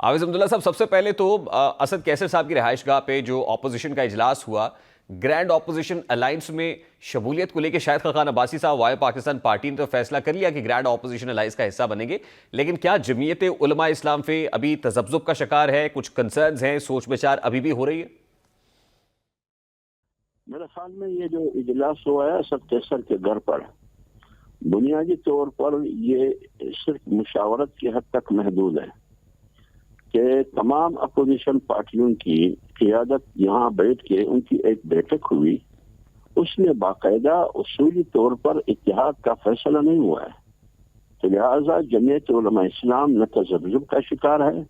حافظ عبداللہ صاحب، سب سے پہلے تو اسد کیسر صاحب کی رہائش گاہ پہ جو اپوزیشن کا اجلاس ہوا، گرینڈ اپوزیشن الائنس میں شمولیت کو لے کے شاہد خاقان عباسی صاحب وائے پاکستان پارٹی نے تو فیصلہ کر لیا کہ گرینڈ اپوزیشن الائنس کا حصہ بنیں گے، لیکن کیا جمعیت علماء اسلام فے ابھی تذبذب کا شکار ہے؟ کچھ کنسرنز ہیں، سوچ بچار ابھی بھی ہو رہی ہے؟ میرے خیال میں یہ جو اجلاس ہوا ہے اسد کیسر کے گھر پر، بنیادی طور پر یہ صرف مشاورت کی حد تک محدود ہے کہ تمام اپوزیشن پارٹیوں کی قیادت یہاں بیٹھ کے ان کی ایک بیٹھک ہوئی، اس میں باقاعدہ اصولی طور پر اتحاد کا فیصلہ نہیں ہوا ہے، تو لہٰذا جمعیت علماء اسلام نہ تذبذب کا شکار ہے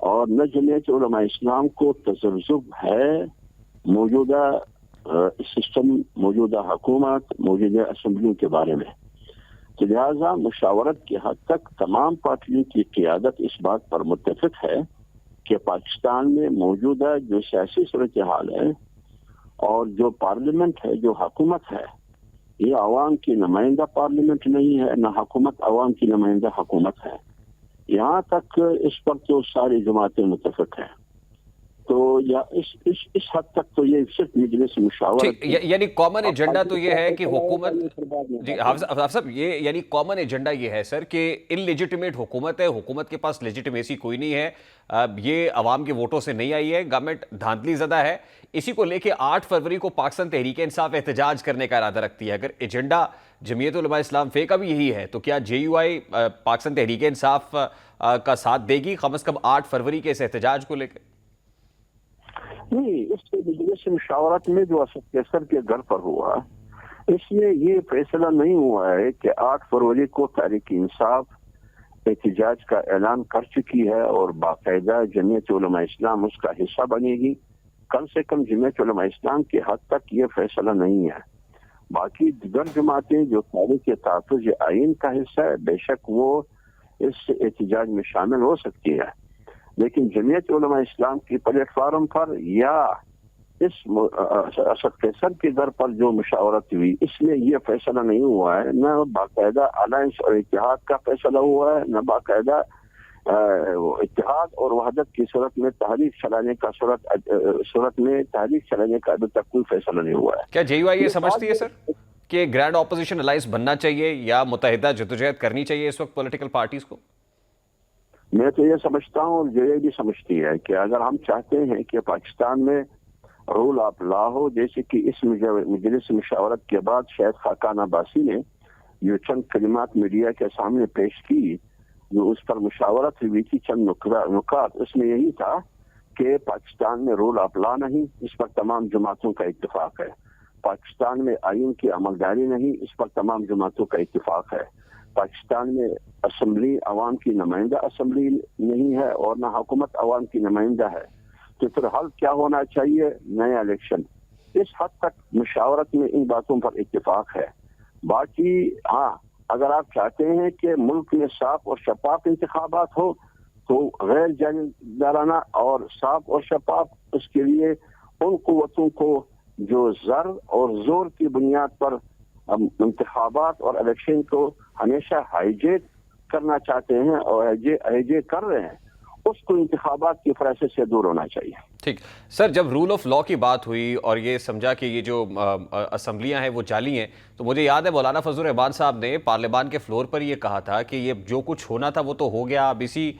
اور نہ جمعیت علماء اسلام کو تذبذب ہے موجودہ سسٹم، موجودہ حکومت، موجودہ اسمبلیوں کے بارے میں۔ تو لہٰذا مشاورت کی حد تک تمام پارٹیوں کی قیادت اس بات پر متفق ہے کہ پاکستان میں موجودہ جو سیاسی صورتحال ہے اور جو پارلیمنٹ ہے، جو حکومت ہے، یہ عوام کی نمائندہ پارلیمنٹ نہیں ہے، نہ حکومت عوام کی نمائندہ حکومت ہے۔ یہاں تک اس پر تو ساری جماعتیں متفق ہیں، تو یا اس حد تک تو یہ صرف مجلس مشاورت، یعنی کامن ایجنڈا تو یہ ہے کہ حکومت، جی حافظ صاحب، یہ یعنی کامن ایجنڈا یہ ہے سر کہ ان لیجیٹیمیٹ حکومت ہے، حکومت کے پاس لیجیٹیمیسی کوئی نہیں ہے، یہ عوام کے ووٹوں سے نہیں آئی ہے، گورنمنٹ دھاندلی زدہ ہے، اسی کو لے کے 8 فروری کو پاکستان تحریک انصاف احتجاج کرنے کا ارادہ رکھتی ہے۔ اگر ایجنڈا جمعیت علماء اسلام فے کا بھی یہی ہے تو کیا جے یو آئی پاکستان تحریک انصاف کا ساتھ دے گی کم از کم 8 فروری کے اس احتجاج کو لے کے؟ نہیں، اس مجلس مشاورت میں جو اسد کیسر کے گھر پر ہوا، اس میں یہ فیصلہ نہیں ہوا ہے کہ 8 فروری کو تحریک انصاف احتجاج کا اعلان کر چکی ہے اور باقاعدہ جمعیت علماء اسلام اس کا حصہ بنے گی۔ کم سے کم جمعیت علماء اسلام کی حد تک یہ فیصلہ نہیں ہے۔ باقی دیگر جماعتیں جو تحریک تحفظ آئین کا حصہ ہے، بے شک وہ اس احتجاج میں شامل ہو سکتی ہے، لیکن جمعیت علماء اسلام کی پلیٹ فارم پر یا اس اسد کیسر کے گھر پر جو مشاورت ہوئی، اس میں یہ فیصلہ نہیں ہوا ہے، نہ باقاعدہ الائنس اور اتحاد کا فیصلہ ہوا ہے، نہ باقاعدہ اتحاد اور وحدت کی صورت میں تحریک چلانے کا صورت میں تحریک چلانے کا ابھی تک کوئی فیصلہ نہیں ہوا ہے۔ کیا جے یو آئی یہ سمجھتی ہے سر کہ گرینڈ اپوزیشن الائنس بننا چاہیے یا متحدہ جدوجہد کرنی چاہیے اس وقت پولیٹیکل پارٹیز کو؟ میں تو یہ سمجھتا ہوں اور جو یہ بھی سمجھتی ہے کہ اگر ہم چاہتے ہیں کہ پاکستان میں رول آف لا ہو، جیسے کہ اس مجلس مشاورت کے بعد شاہد خاقان عباسی نے جو چند کلمات میڈیا کے سامنے پیش کی، جو اس پر مشاورت ہوئی تھی، چند نکات، اس میں یہی تھا کہ پاکستان میں رول آف لا نہیں، اس پر تمام جماعتوں کا اتفاق ہے۔ پاکستان میں آئین کی عملداری نہیں، اس پر تمام جماعتوں کا اتفاق ہے۔ پاکستان میں اسمبلی عوام کی نمائندہ اسمبلی نہیں ہے اور نہ حکومت عوام کی نمائندہ ہے، تو پھر حل کیا ہونا چاہیے؟ نیا الیکشن۔ اس حد تک مشاورت میں ان باتوں پر اتفاق ہے۔ باقی ہاں، اگر آپ چاہتے ہیں کہ ملک میں صاف اور شفاف انتخابات ہو تو غیر جانبدارانہ اور صاف اور شفاف، اس کے لیے ان قوتوں کو جو زر اور زور کی بنیاد پر انتخابات اور الیکشن کو ہمیشہ ہائیجیک کرنا چاہتے ہیں اور ہائیجیک کر رہے ہیں، اس کو انتخابات کی فیصلے سے دور ہونا چاہیے۔ ٹھیک سر، جب رول آف لا کی بات ہوئی اور یہ سمجھا کہ یہ جو اسمبلیاں ہیں وہ جعلی ہیں، تو مجھے یاد ہے مولانا فضل الرحمان صاحب نے پارلیمان کے فلور پر یہ کہا تھا کہ یہ جو کچھ ہونا تھا وہ تو ہو گیا، اب اسی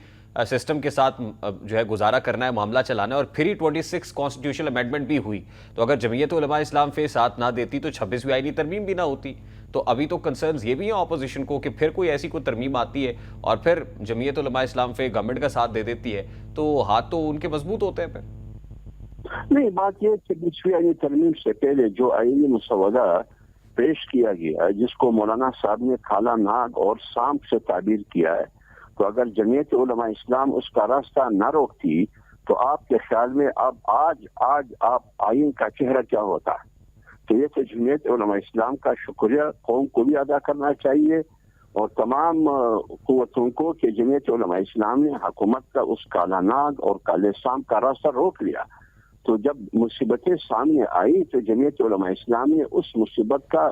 سسٹم کے ساتھ جو ہے گزارا کرنا ہے، معاملہ چلانا ہے، اور پھر ہی 26 کانسٹیٹیوشنل امینڈمنٹ بھی ہوئی، تو اگر جمعیت علماء اسلام فے ساتھ نہ دیتی تو 26ویں آئینی ترمیم بھی نہ ہوتی۔ تو ابھی تو کنسرنز یہ بھی ہیں اپوزیشن کو کہ پھر کوئی ایسی کوئی ترمیم آتی ہے اور پھر جمعیت علماء اسلام فے گورنمنٹ کا ساتھ دے دیتی ہے تو ہاتھ تو ان کے مضبوط ہوتے ہیں پھر۔ نہیں، بات یہ کہ 20ویں آئینی ترمیم سے پہلے جو آئینی مسودہ پیش کیا گیا، جس کو مولانا صاحب نے کالا ناگ اور سانپ سے تعبیر کیا ہے، تو اگر جمعیت علماء اسلام اس کا راستہ نہ روکتی تو آپ کے خیال میں اب آج آپ آئین کا چہرہ کیا ہوتا؟ تو یہ کہ جمعیت علماء اسلام کا شکریہ قوم کو بھی ادا کرنا چاہیے اور تمام قوتوں کو کہ جمعیت علماء اسلام نے حکومت کا اس کالا ناگ اور کالے سانپ کا راستہ روک لیا۔ تو جب مصیبتیں سامنے آئی تو جمعیت علماء اسلام نے اس مصیبت کا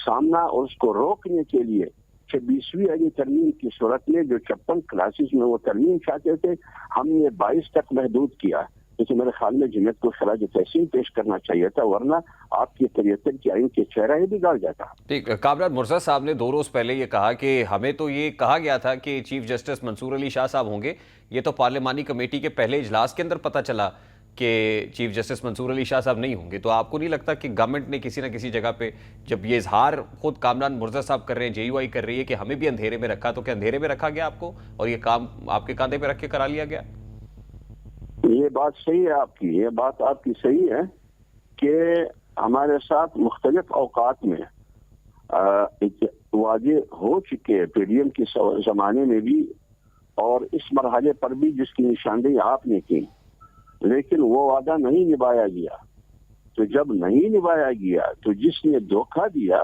سامنا اور اس کو روکنے کے لیے 26ویں علی ترمیم کی صورت میں جو 56 کلاسز میں وہ ترمیم چاہتے تھے ہم نے 22 تک محدود کیا، لیکن میرے خیال میں جمعیت کو خراج تحسین پیش کرنا چاہیے تھا، ورنہ آپ کی 73 کی آئین کے چہرہ ہی بگاڑ جاتا۔ ٹھیک، کامران مرزا صاحب نے 2 روز پہلے یہ کہا کہ ہمیں تو یہ کہا گیا تھا کہ چیف جسٹس منصور علی شاہ صاحب ہوں گے، یہ تو پارلیمانی کمیٹی کے پہلے اجلاس کے اندر پتہ چلا کہ چیف جسٹس منصور علی شاہ صاحب نہیں ہوں گے۔ تو آپ کو نہیں لگتا کہ گورنمنٹ نے کسی نہ کسی جگہ پہ جب یہ اظہار خود کامران مرزا صاحب کر رہے ہیں، JUI کر رہی ہے کہ ہمیں بھی اندھیرے میں رکھا، تو کیا اندھیرے میں رکھا گیا آپ کو اور یہ کام آپ کے کاندھے پہ رکھ کے کرا لیا گیا؟ یہ بات صحیح ہے آپ کی، یہ بات آپ کی صحیح ہے کہ ہمارے ساتھ مختلف اوقات میں واضح ہو چکے PDM کے زمانے میں بھی اور اس مرحلے پر بھی جس کی نشاندہی آپ نے کی، لیکن وہ وعدہ نہیں نبھایا گیا۔ تو جب نہیں نبھایا گیا تو جس نے دھوکہ دیا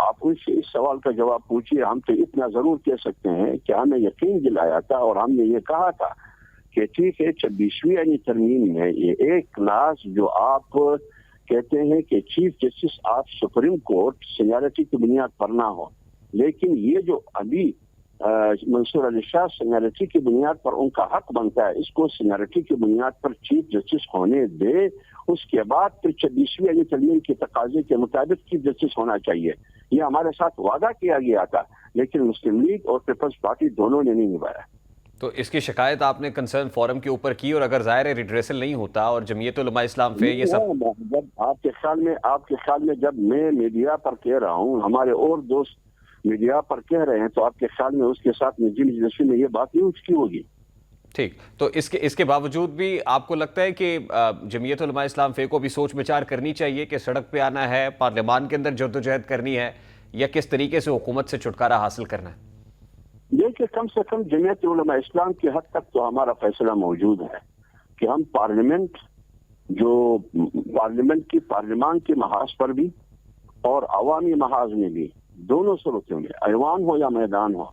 آپ ان سے اس سوال کا جواب پوچھیے۔ ہم تو اتنا ضرور کہہ سکتے ہیں کہ ہمیں یقین دلایا تھا اور ہم نے یہ کہا تھا کہ ٹھیک ہے 26ویں یعنی ترمیم میں یہ ایک کلاس جو آپ کہتے ہیں کہ chief justice of supreme court seniority کی بنیاد پر نہ ہو، لیکن یہ جو ابھی منصور علی شاہ سینیارٹی کی بنیاد پر ان کا حق بنتا ہے، اس کو سینیارٹی کی بنیاد پر چیف جسٹس ہونے دے، اس کے بعد پھر 26ویں یعنی ترمیم کے تقاضے کے مطابق چیف جسٹس ہونا چاہیے۔ یہ ہمارے ساتھ وعدہ کیا گیا تھا، لیکن مسلم لیگ اور پیپلز پارٹی دونوں نے نہیں نبھایا۔ تو اس کی شکایت آپ نے کنسرن فورم کے اوپر کی، اور اگر ظاہر ہے ریڈریسل نہیں ہوتا اور جمعیت علماء اسلام فے یہ سب جب آپ کے خیال میں جب میں میڈیا پر کہہ رہا ہوں، ہمارے اور دوست میڈیا پر کہہ رہے ہیں، تو آپ کے خیال میں اس کے ساتھ نجی مجلسی میں یہ بات نہیں اٹھ کی ہوگی؟ ٹھیک، تو اس کے باوجود بھی آپ کو لگتا ہے کہ جمعیت علماء اسلام فے کو بھی سوچ بچار کرنی چاہیے کہ سڑک پہ آنا ہے، پارلیمان کے اندر جدوجہد کرنی ہے، یا کس طریقے سے حکومت سے چھٹکارا حاصل کرنا ہے؟ دیکھیں کم سے کم جمعیت علماء اسلام کی حد تک تو ہمارا فیصلہ موجود ہے کہ ہم پارلیمان کے محاذ پر بھی اور عوامی محاذ میں بھی، دونوں صورتوں میں ایوان ہو یا میدان ہو،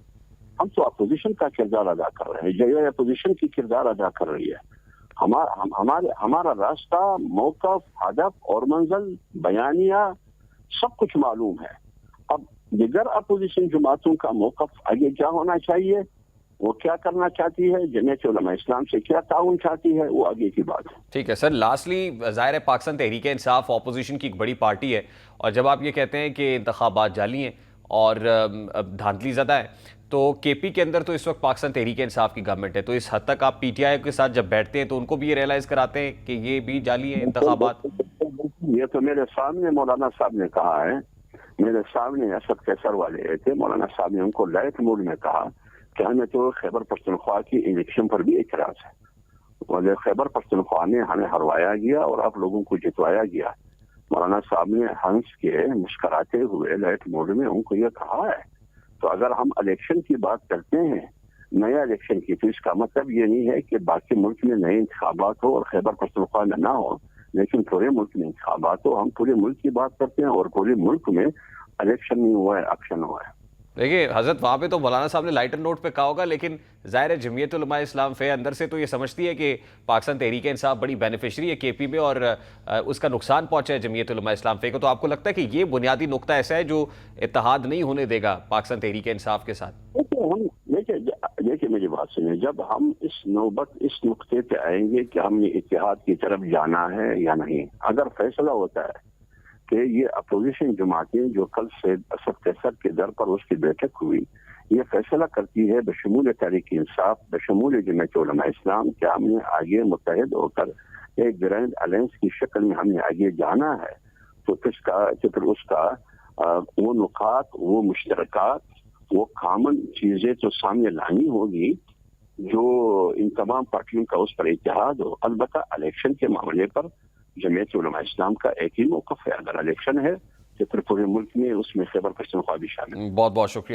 ہم تو اپوزیشن کا کردار ادا کر رہے ہیں، JUI اپوزیشن کی کردار ادا کر رہی ہے۔ ہمارا راستہ، موقف، ہدف اور منزل، بیانیہ سب کچھ معلوم ہے۔ اب دیگر اپوزیشن جماعتوں کا موقف آگے کیا ہونا چاہیے، وہ کیا کرنا چاہتی ہے، جمعیت علماء اسلام سے کیا تعاون چاہتی ہے، وہ آگے کی بات ہے۔ ٹھیک ہے سر، لاسٹلی ظاہر ہے پاکستان تحریک انصاف اپوزیشن کی ایک بڑی پارٹی ہے، اور جب آپ یہ کہتے ہیں کہ انتخابات جعلی ہیں اور دھاندلی زدہ ہے، تو KP کے اندر تو اس وقت پاکستان تحریک انصاف کی گورنمنٹ ہے، تو اس حد تک آپ PTI کے ساتھ جب بیٹھتے ہیں تو ان کو بھی یہ ریئلائز کراتے ہیں کہ یہ بھی جعلی ہیں انتخابات؟ یہ تو میرے سامنے مولانا صاحب نے کہا ہے، میرے سامنے اسد کیسر والے تھے، مولانا صاحب نے ان کو لائٹ موڈ میں کہا کہ ہمیں تو خیبر پختونخوا کی الیکشن پر بھی اعتراض ہے، خیبر پختونخوا میں ہمیں ہروایا گیا اور آپ لوگوں کو جتوایا گیا۔ مولانا صاحب نے ہنس کے مسکراتے ہوئے لائٹ موڈ میں ان کو یہ کہا ہے۔ تو اگر ہم الیکشن کی بات کرتے ہیں، نیا الیکشن کی، تو اس کا مطلب یہ نہیں ہے کہ باقی ملک میں نئے انتخابات ہو اور خیبر پختونخوا میں نہ ہو، لیکن پورے ملک میں انتخابات ہو۔ ہم پورے ملک کی بات کرتے ہیں اور پورے ملک میں الیکشن نہیں ہوا ہے، ایکشن ہوا ہے۔ دیکھیے حضرت، وہاں پہ تو مولانا صاحب نے لائٹر نوٹ پہ کہا ہوگا، لیکن ظاہر ہے جمعیت علماء اسلام فے اندر سے تو یہ سمجھتی ہے کہ پاکستان تحریک انصاف بڑی بینیفیشری ہے KP میں، اور اس کا نقصان پہنچا ہے جمعیت علماء اسلام فے کو۔ تو آپ کو لگتا ہے کہ یہ بنیادی نقطہ ایسا ہے جو اتحاد نہیں ہونے دے گا پاکستان تحریک انصاف کے ساتھ؟ دیکھیں میری بات سنیں، جب ہم اس نقطے پہ آئیں گے کہ ہم نے اتحاد کی طرف جانا ہے یا نہیں، اگر فیصلہ ہوتا ہے کہ یہ اپوزیشن جماعتیں جو کل سے اسد کیسر کے در پر اس کی بیٹھک ہوئی، یہ فیصلہ کرتی ہے بشمول تحریک انصاف، بشمول جمعیت علماء اسلام، کہ ہم نے آگے متحد ہو کر ایک گرینڈ الائنس کی شکل میں ہم نے آگے جانا ہے، تو پھر اس کا وہ نکات، وہ مشترکات، وہ کامن چیزیں تو سامنے لانی ہوگی جو ان تمام پارٹیوں کا اس پر اتحاد ہو۔ البتہ الیکشن کے معاملے پر جمعیت علماء اسلام کا ایک ہی موقف ہے، اگر الیکشن ہے تو پھر پورے ملک میں اس میں خیبر پختونخوا بھی شامل ہے۔ بہت بہت شکریہ۔